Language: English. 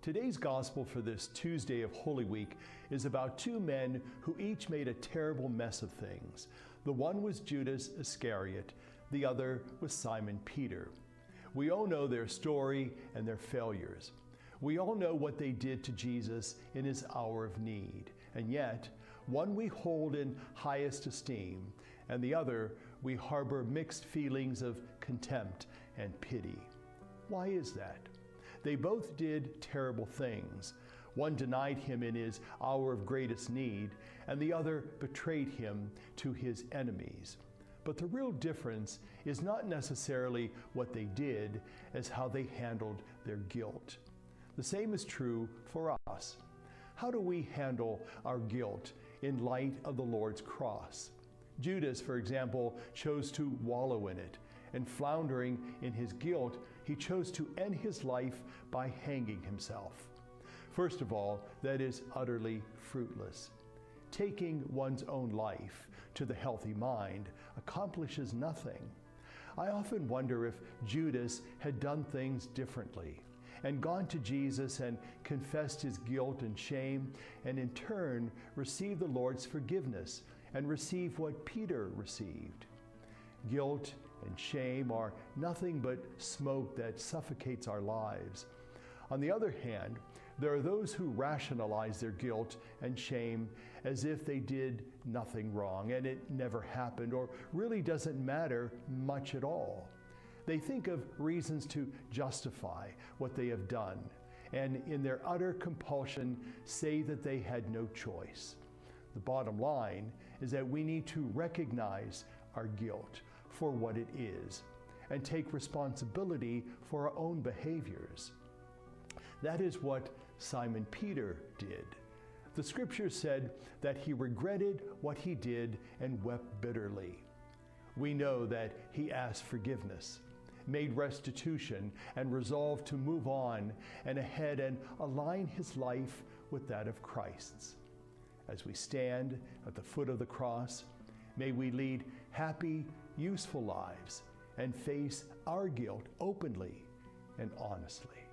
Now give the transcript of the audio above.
Today's gospel for this Tuesday of Holy Week is about two men who each made a terrible mess of things. The one was Judas Iscariot, the other was Simon Peter. We all know their story and their failures. We all know what they did to Jesus in his hour of need, and yet one we hold in highest esteem, and the other we harbor mixed feelings of contempt and pity. Why is that? They both did terrible things. One denied him in his hour of greatest need, and the other betrayed him to his enemies. But the real difference is not necessarily what they did, as how they handled their guilt. The same is true for us. How do we handle our guilt in light of the Lord's cross? Judas, for example, chose to wallow in it, and floundering in his guilt, he chose to end his life by hanging himself. First of all, that is utterly fruitless. Taking one's own life to the healthy mind accomplishes nothing. I often wonder if Judas had done things differently and gone to Jesus and confessed his guilt and shame, and in turn received the Lord's forgiveness and received what Peter received. Guilt and shame are nothing but smoke that suffocates our lives. On the other hand, there are those who rationalize their guilt and shame as if they did nothing wrong and it never happened or really doesn't matter much at all. They think of reasons to justify what they have done, and in their utter compulsion say that they had no choice. The bottom line is that we need to recognize our guilt for what it is and take responsibility for our own behaviors. That is what Simon Peter did. The scripture said that he regretted what he did and wept bitterly. We know that he asked forgiveness, made restitution, and resolved to move on and ahead and align his life with that of Christ's. As we stand at the foot of the cross, may we lead happy, useful lives and face our guilt openly and honestly.